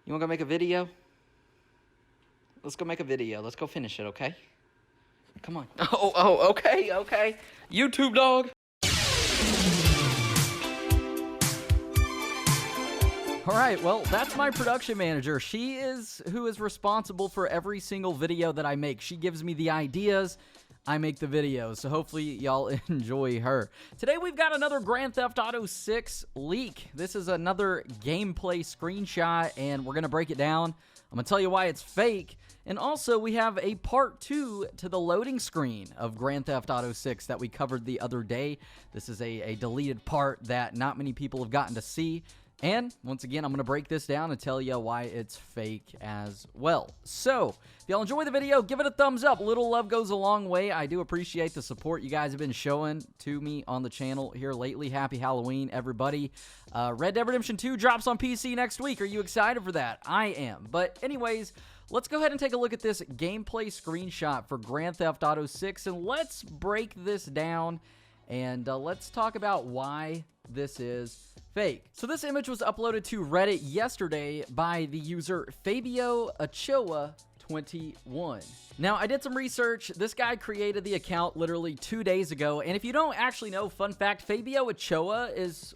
You wanna go make a video? Let's go make a video. Let's go finish it, okay? Come on. Oh, okay. YouTube dog. All right, well, that's my production manager. She is who is responsible for every single video that I make. She gives me the ideas. I make the videos, so hopefully y'all enjoy her. Today we've got another Grand Theft Auto 6 leak. This is another gameplay screenshot, and we're going to break it down. I'm going to tell you why it's fake. And also, we have a part 2 to the loading screen of Grand Theft Auto 6 that we covered the other day. This is a deleted part that not many people have gotten to see. And, once again, I'm going to break this down and tell you why it's fake as well. So, if y'all enjoy the video, give it a thumbs up. Little love goes a long way. I do appreciate the support you guys have been showing to me on the channel here lately. Happy Halloween, everybody. Red Dead Redemption 2 drops on PC next week. Are you excited for that? I am. But, anyways, let's go ahead and take a look at this gameplay screenshot for Grand Theft Auto 6. And let's break this down and let's talk about why this is fake. So this image was uploaded to Reddit yesterday by the user Fabio Ochoa 21. Now, I did some research. This guy created the account literally 2 days ago, and if you don't actually know, fun fact, Fabio Ochoa is,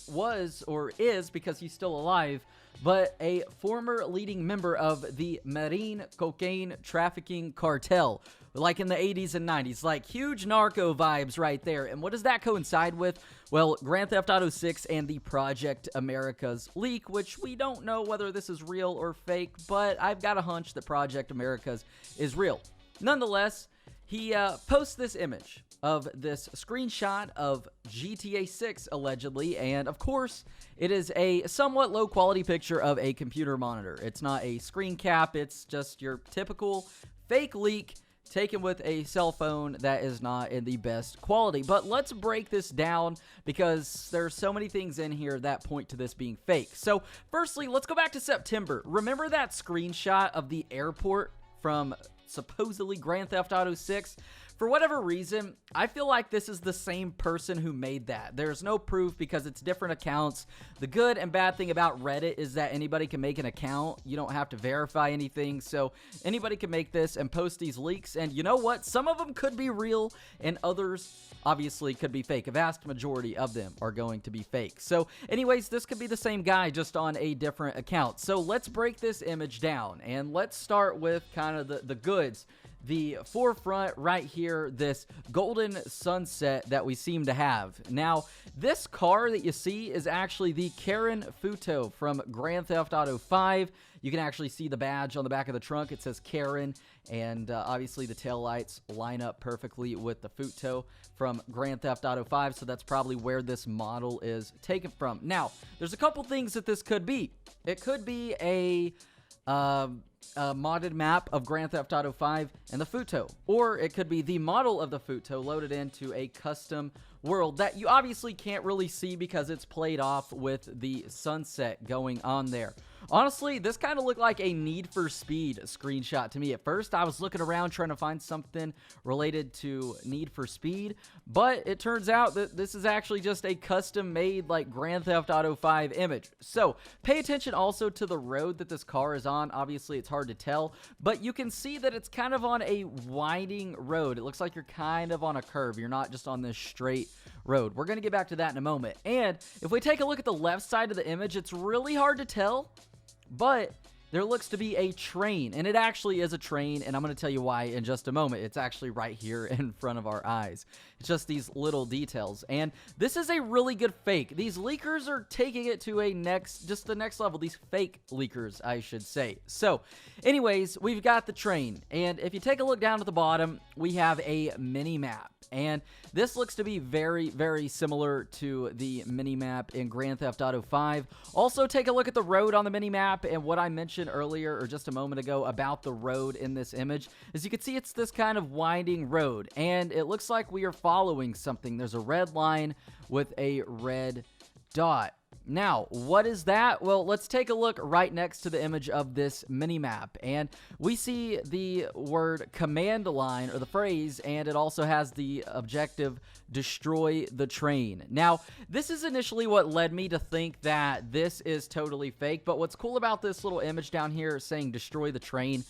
because he's still alive, but a former leading member of the Medellin cocaine trafficking cartel, like in the 80s and 90s, like huge narco vibes right there. And what does that coincide with? Well, Grand Theft Auto 6 and the Project Americas leak, which we don't know whether this is real or fake, but I've got a hunch that Project Americas is real. Nonetheless, he posts this image of this screenshot of GTA 6, allegedly, and of course, it is a somewhat low-quality picture of a computer monitor. It's not a screen cap, it's just your typical fake leak taken with a cell phone that is not in the best quality. But let's break this down because there's so many things in here that point to this being fake. So, firstly, let's go back to September. Remember that screenshot of the airport from supposedly Grand Theft Auto 6? For whatever reason, I feel like this is the same person who made that. There's no proof because it's different accounts. The good and bad thing about Reddit is that anybody can make an account. You don't have to verify anything, so anybody can make this and post these leaks. And you know what? Some of them could be real, and others obviously could be fake. A vast majority of them are going to be fake. So anyways, this could be the same guy just on a different account. So let's break this image down, and let's start with kind of the goods. The forefront right here, this golden sunset that we seem to have. Now, this car that you see is actually the Karen Futo from Grand Theft Auto 5. You can actually see the badge on the back of the trunk. It says Karen, and obviously the taillights line up perfectly with the Futo from Grand Theft Auto 5, so that's probably where this model is taken from. Now, there's a couple things that this could be. It could be a modded map of Grand Theft Auto 5 and the Futo, or it could be the model of the Futo loaded into a custom world that you obviously can't really see because it's played off with the sunset going on there. Honestly, this kind of looked like a Need for Speed screenshot to me. At first, I was looking around trying to find something related to Need for Speed, but it turns out that this is actually just a custom-made, like, Grand Theft Auto 5 image. So, pay attention also to the road that this car is on. Obviously, it's hard to tell, but you can see that it's kind of on a winding road. It looks like you're kind of on a curve. You're not just on this straight road. We're going to get back to that in a moment. And if we take a look at the left side of the image, it's really hard to tell, but there looks to be a train, and it actually is a train, and I'm going to tell you why in just a moment. It's actually right here in front of our eyes. It's just these little details, and this is a really good fake. These leakers are taking it to the next level. These fake leakers, I should say. So, anyways, we've got the train, and if you take a look down at the bottom, we have a mini-map, and this looks to be very, very similar to the mini-map in Grand Theft Auto 5. Also, take a look at the road on the mini-map, and what I mentioned earlier or just a moment ago about the road in this image. As you can see, it's this kind of winding road, and it looks like we are following something. There's a red line with a red dot. Now, what is that? Well, let's take a look right next to the image of this mini-map, and we see the word command line, or the phrase, and it also has the objective, destroy the train. Now, this is initially what led me to think that this is totally fake, but what's cool about this little image down here saying destroy the train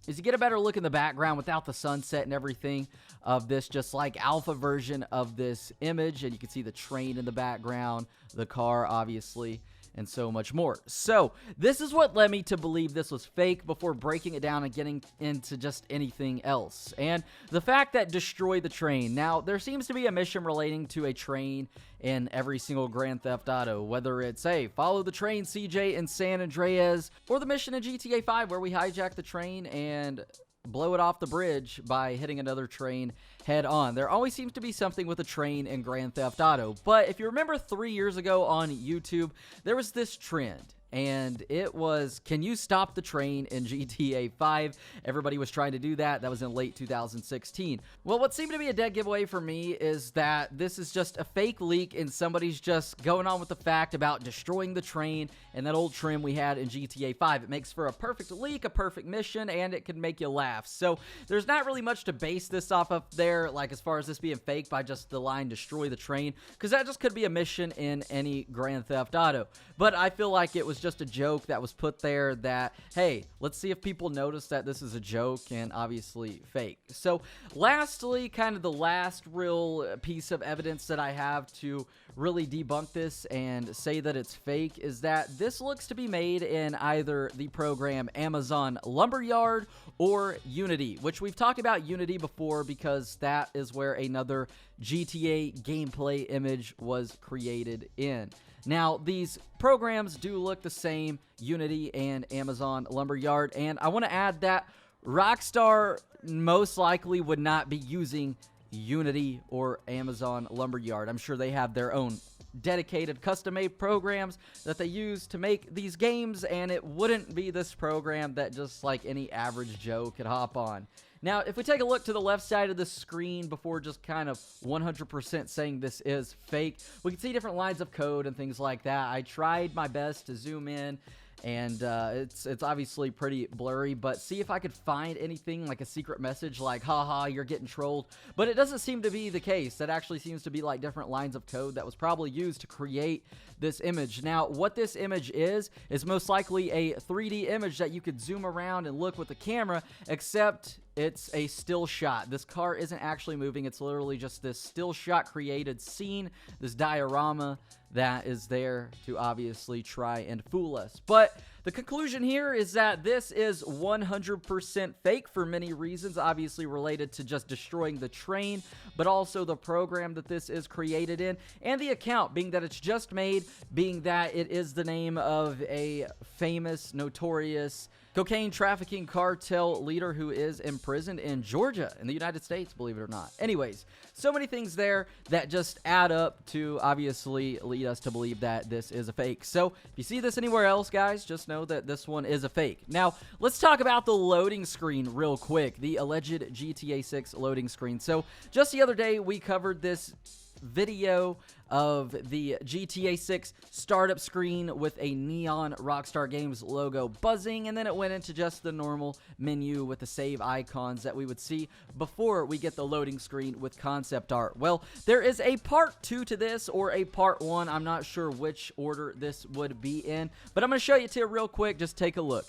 is you get a better look in the background without the sunset and everything of this just like alpha version of this image, and you can see the train in the background, the car obviously, and so much more. So this is what led me to believe this was fake before breaking it down and getting into just anything else. And the fact that destroy the train. Now, there seems to be a mission relating to a train in every single Grand Theft Auto, whether it's, hey, follow the train CJ in San Andreas, or the mission in GTA 5 where we hijack the train and blow it off the bridge by hitting another train head on. There always seems to be something with a train in Grand Theft Auto. But if you remember 3 years ago on YouTube, there was this trend, and it was, can you stop the train in GTA 5? Everybody was trying to do that. That was in late 2016. Well, what seemed to be a dead giveaway for me is that this is just a fake leak, and somebody's just going on with the fact about destroying the train and that old trim we had in GTA 5. It makes for a perfect leak, a perfect mission, and it can make you laugh. So there's not really much to base this off of there, like as far as this being fake by just the line destroy the train, because that just could be a mission in any Grand Theft Auto. But I feel like it was just a joke that was put there that, hey, let's see if people notice that this is a joke and obviously fake. So lastly, kind of the last real piece of evidence that I have to really debunk this and say that it's fake is that this looks to be made in either the program Amazon Lumberyard or Unity, which we've talked about Unity before because that is where another GTA gameplay image was created in. Now, these programs do look the same, Unity and Amazon Lumberyard, and I want to add that Rockstar most likely would not be using Unity or Amazon Lumberyard. I'm sure they have their own dedicated custom-made programs that they use to make these games, and it wouldn't be this program that just like any average Joe could hop on. Now, if we take a look to the left side of the screen before just kind of 100% saying this is fake, we can see different lines of code and things like that. I tried my best to zoom in, and it's obviously pretty blurry, but see if I could find anything like a secret message like, haha, you're getting trolled. But it doesn't seem to be the case. That actually seems to be like different lines of code that was probably used to create this image. Now, what this image is most likely a 3D image that you could zoom around and look with the camera, except it's a still shot. This car isn't actually moving. It's literally just this still shot created scene, this diorama that is there to obviously try and fool us. But the conclusion here is that this is 100% fake for many reasons, obviously related to just destroying the train, but also the program that this is created in, and the account being that it's just made, being that it is the name of a famous, notorious cocaine trafficking cartel leader who is imprisoned in Georgia in the United States, believe it or not. Anyways, so many things there that just add up to obviously lead us to believe that this is a fake. So if you see this anywhere else, guys, just know that this one is a fake. Now, let's talk about the loading screen real quick, the alleged GTA 6 loading screen. So just the other day, we covered this video of the GTA 6 startup screen with a neon Rockstar Games logo buzzing, and then it went into just the normal menu with the save icons that we would see before we get the loading screen with concept art. Well, there is a part 2 to this, or a part 1. I'm not sure which order this would be in, but I'm going to show you to you real quick. Just take a look.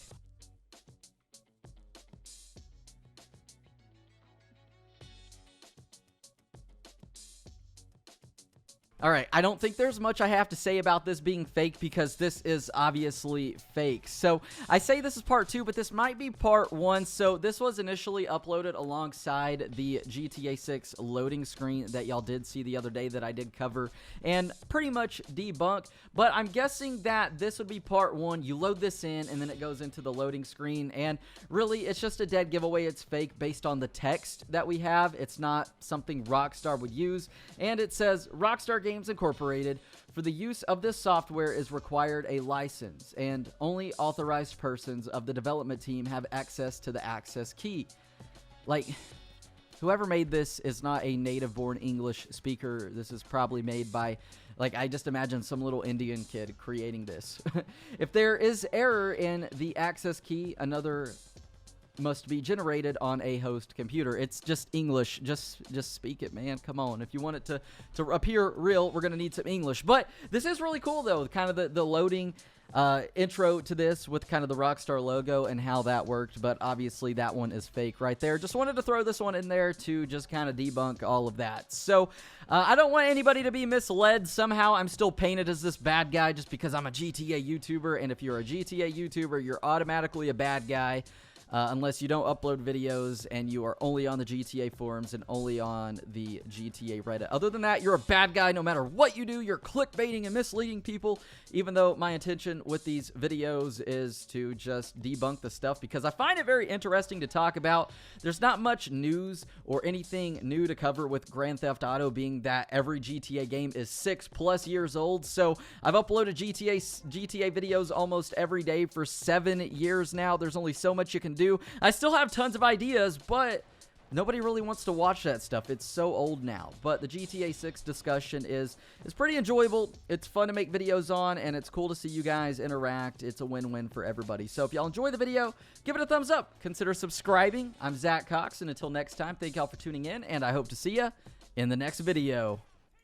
All right, I don't think there's much I have to say about this being fake because this is obviously fake. So I say this is part 2, but this might be part 1. So this was initially uploaded alongside the GTA 6 loading screen that y'all did see the other day that I did cover and pretty much debunk. But I'm guessing that this would be part 1. You load this in and then it goes into the loading screen. And really, it's just a dead giveaway. It's fake based on the text that we have. It's not something Rockstar would use. And it says Rockstar Games Incorporated, for the use of this software is required a license, and only authorized persons of the development team have access to the access key. Like, whoever made this is not a native-born English speaker. This is probably made by Like, I just imagine some little Indian kid creating this. If there is error in the access key, another must be generated on a host computer. It's just English. Just speak it, man. Come on. If you want it to appear real, we're going to need some English. But this is really cool, though. Kind of the loading intro to this with kind of the Rockstar logo and how that worked. But obviously that one is fake right there. Just wanted to throw this one in there to just kind of debunk all of that. So I don't want anybody to be misled. Somehow I'm still painted as this bad guy just because I'm a GTA YouTuber. And if you're a GTA YouTuber, you're automatically a bad guy. Unless you don't upload videos and you are only on the GTA forums and only on the GTA Reddit. Other than that, you're a bad guy no matter what you do. You're clickbaiting and misleading people, even though my intention with these videos is to just debunk the stuff because I find it very interesting to talk about. There's not much news or anything new to cover with Grand Theft Auto being that every GTA game is 6+ years old. So I've uploaded GTA videos almost every day for 7 years now. There's only so much you can do. I still have tons of ideas, but nobody really wants to watch that stuff. It's so old now. But the GTA 6 discussion is pretty enjoyable. It's fun to make videos on, and it's cool to see you guys interact. It's a win-win for everybody. So if y'all enjoy the video, give it a thumbs up. Consider subscribing. I'm ZacCox, and until next time, thank y'all for tuning in, and I hope to see ya in the next video.